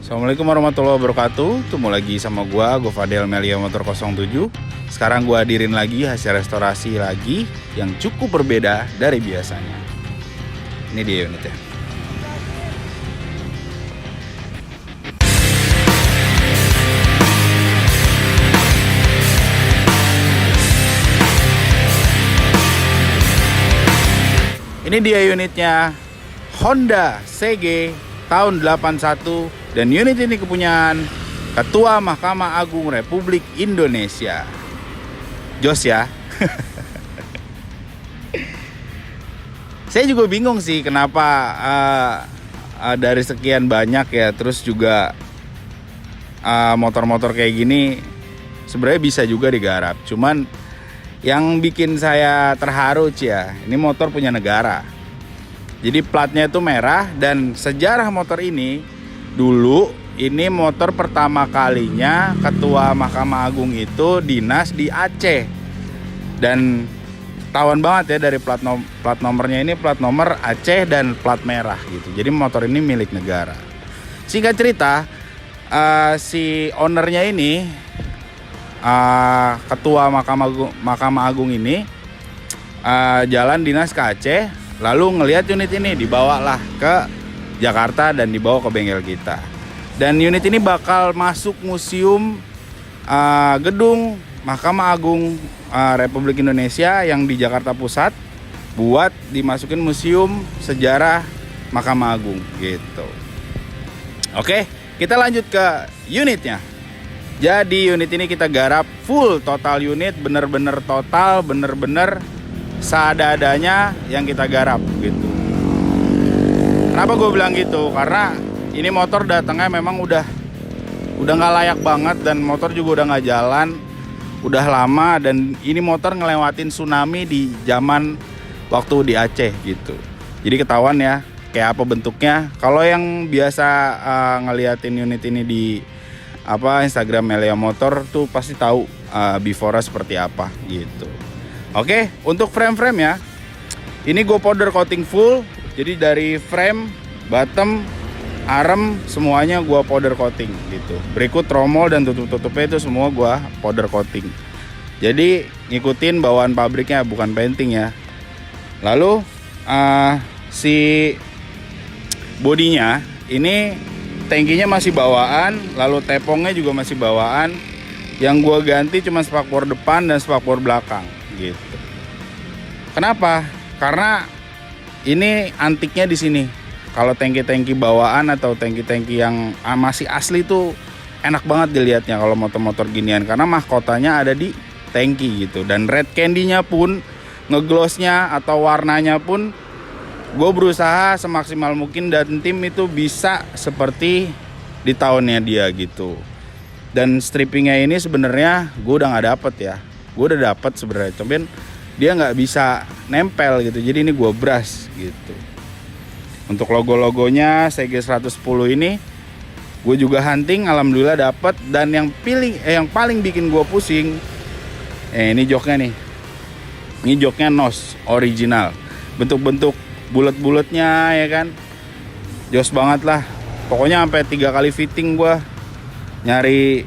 Assalamualaikum warahmatullahi wabarakatuh. Ketemu lagi sama gua Fadel Melia Motor 07. Sekarang gua hadirin lagi hasil restorasi lagi yang cukup berbeda dari biasanya. Ini dia unitnya. Ini dia unitnya, Honda CG tahun 81, dan unit ini kepunyaan Ketua Mahkamah Agung Republik Indonesia. Jos ya. Saya juga bingung sih kenapa dari sekian banyak ya, terus juga motor-motor kayak gini sebenarnya bisa juga digarap. Cuman yang bikin saya terharu ya, ini motor punya negara. Jadi platnya itu merah, dan sejarah motor ini dulu ini motor pertama kalinya Ketua Mahkamah Agung itu dinas di Aceh. Dan ketahuan banget ya dari plat nomornya, ini plat nomor Aceh dan plat merah gitu. Jadi motor ini milik negara. Singkat cerita, si ownernya ini Ketua Mahkamah Agung ini jalan dinas ke Aceh, lalu ngelihat unit ini, dibawalah ke Jakarta dan dibawa ke bengkel kita. Dan unit ini bakal masuk museum gedung Mahkamah Agung Republik Indonesia yang di Jakarta Pusat, buat dimasukin museum sejarah Mahkamah Agung gitu. Oke, kita lanjut ke unitnya. Jadi unit ini kita garap full total unit, bener-bener total, bener-bener seadanya yang kita garap gitu. Kenapa gue bilang gitu? Karena ini motor datangnya memang udah nggak layak banget, dan motor juga udah nggak jalan, udah lama, dan ini motor ngelewatin tsunami di zaman waktu di Aceh gitu. Jadi ketahuan ya kayak apa bentuknya. Kalau yang biasa ngeliatin unit ini di Instagram Melia Motor tuh pasti tahu before-nya seperti apa gitu. Oke, untuk frame-frame ya, ini gue powder coating full. Jadi dari frame, bottom, arm, semuanya gue powder coating gitu. Berikut tromol dan tutup-tutupnya itu semua gue powder coating. Jadi ngikutin bawaan pabriknya, bukan painting ya. Lalu si bodinya ini, tangkinya masih bawaan, lalu tepongnya juga masih bawaan. Yang gue ganti cuma spakbor depan dan spakbor belakang gitu. Kenapa? Karena ini antiknya di sini. Kalau tangki-tangki bawaan atau tangki-tangki yang masih asli tuh enak banget dilihatnya kalau motor-motor ginian, karena mahkotanya ada di tangki gitu. Dan red candy-nya pun, ngeglossnya atau warnanya pun, gue berusaha semaksimal mungkin dan tim itu bisa seperti di tahunnya dia gitu. Dan strippingnya ini sebenarnya gue udah nggak dapet ya. Gue udah dapet sebenarnya, cuman dia nggak bisa nempel gitu. Jadi ini gue brush gitu. Untuk logo-logonya CG 110 ini gue juga hunting, alhamdulillah dapet. Dan yang paling bikin gue pusing, ini joknya nih. Ini joknya NOS original. Bentuk-bentuk bulet-buletnya ya kan, jos banget lah. Pokoknya sampai 3 kali fitting gua nyari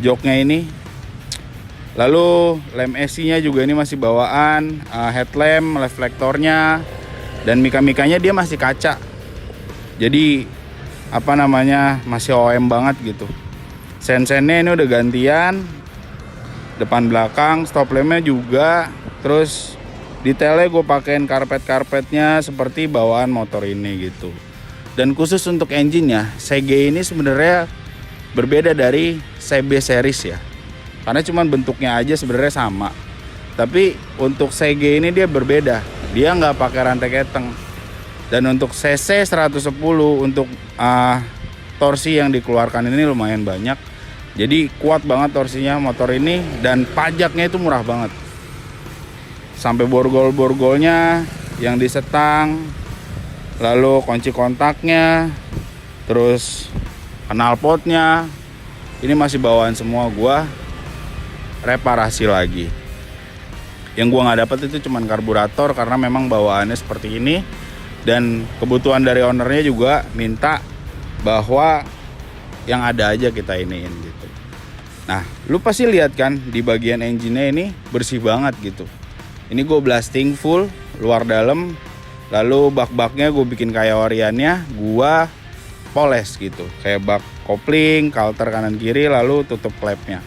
joknya ini. Lalu lem AC-nya juga ini masih bawaan, headlamp, reflektornya, dan mika-mikanya dia masih kaca. Jadi masih OM banget gitu. Sen-sennya ini udah gantian, depan belakang, stop lampnya juga. Terus detailnya gue pakein karpetnya seperti bawaan motor ini gitu. Dan khusus untuk engine-nya, CG ini sebenarnya berbeda dari CB series ya. Karena cuman bentuknya aja sebenarnya sama. Tapi untuk CG ini dia berbeda. Dia nggak pakai rantai keteng. Dan untuk CC 110, untuk torsi yang dikeluarkan ini lumayan banyak. Jadi kuat banget torsinya motor ini, dan pajaknya itu murah banget. Sampai borgol-borgolnya yang disetang, lalu kunci kontaknya, terus knalpotnya ini masih bawaan semua. Gua reparasi lagi. Yang gua nggak dapat itu cuman karburator, karena memang bawaannya seperti ini. Dan kebutuhan dari ownernya juga minta bahwa yang ada aja kita iniin gitu. Nah, lu pasti lihat kan di bagian engine-nya ini bersih banget gitu. Ini gue blasting full luar dalam, lalu bak-baknya gue bikin kayak oriannya, gue poles gitu, kayak bak kopling, kalter kanan kiri, lalu tutup klepnya.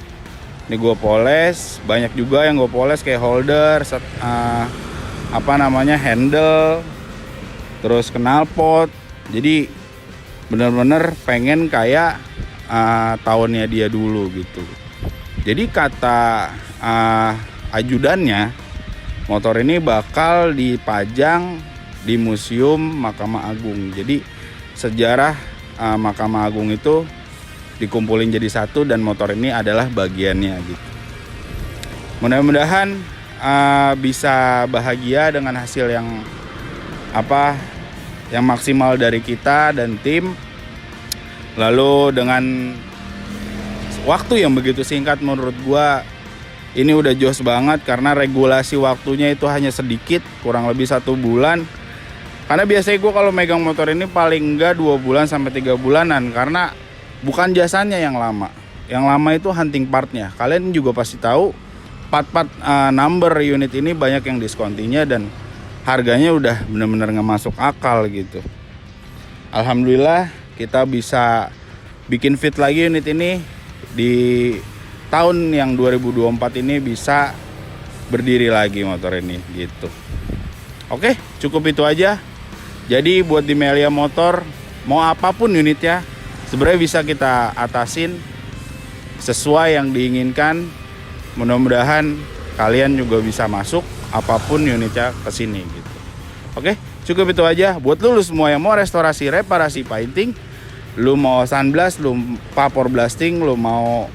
Ini gue poles, banyak juga yang gue poles kayak holder, handle, terus knalpot. Jadi bener-bener pengen kayak tahunnya dia dulu gitu. Jadi kata ajudannya, motor ini bakal dipajang di Museum Mahkamah Agung. Jadi sejarah Mahkamah Agung itu dikumpulin jadi satu dan motor ini adalah bagiannya gitu. Mudah-mudahan bisa bahagia dengan hasil yang maksimal dari kita dan tim. Lalu dengan waktu yang begitu singkat, menurut gua ini udah jos banget karena regulasi waktunya itu hanya sedikit, kurang lebih 1 bulan. Karena biasanya gua kalau megang motor ini paling enggak 2 bulan sampai 3 bulanan, karena bukan jasanya yang lama. Yang lama itu hunting partnya. Kalian juga pasti tahu part-part number unit ini banyak yang diskontinya dan harganya udah bener-bener nggak masuk akal gitu. Alhamdulillah kita bisa bikin fit lagi unit ini di tahun yang 2024 ini, bisa berdiri lagi motor ini gitu. Oke, cukup itu aja. Jadi buat di Melia Motor, mau apapun unitnya sebenarnya bisa kita atasin sesuai yang diinginkan. Mudah-mudahan kalian juga bisa masuk apapun unitnya ke sini gitu. Oke, cukup itu aja. Buat lu semua yang mau restorasi, reparasi, painting, lu mau sunblast, lu vapor blasting, lu mau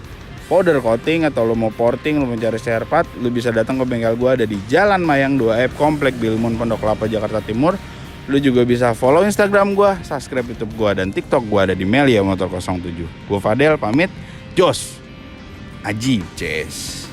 powder coating, atau lu mau porting, lu mencari spare part, lu bisa datang ke bengkel gua, ada di Jalan Mayang 2F, Komplek Bilmun, Pondok Kelapa, Jakarta Timur. Lu juga bisa follow Instagram gua, subscribe YouTube gua, dan TikTok gua ada di Melia Motor 07. Gua Fadel pamit. Jos Aji, Ces.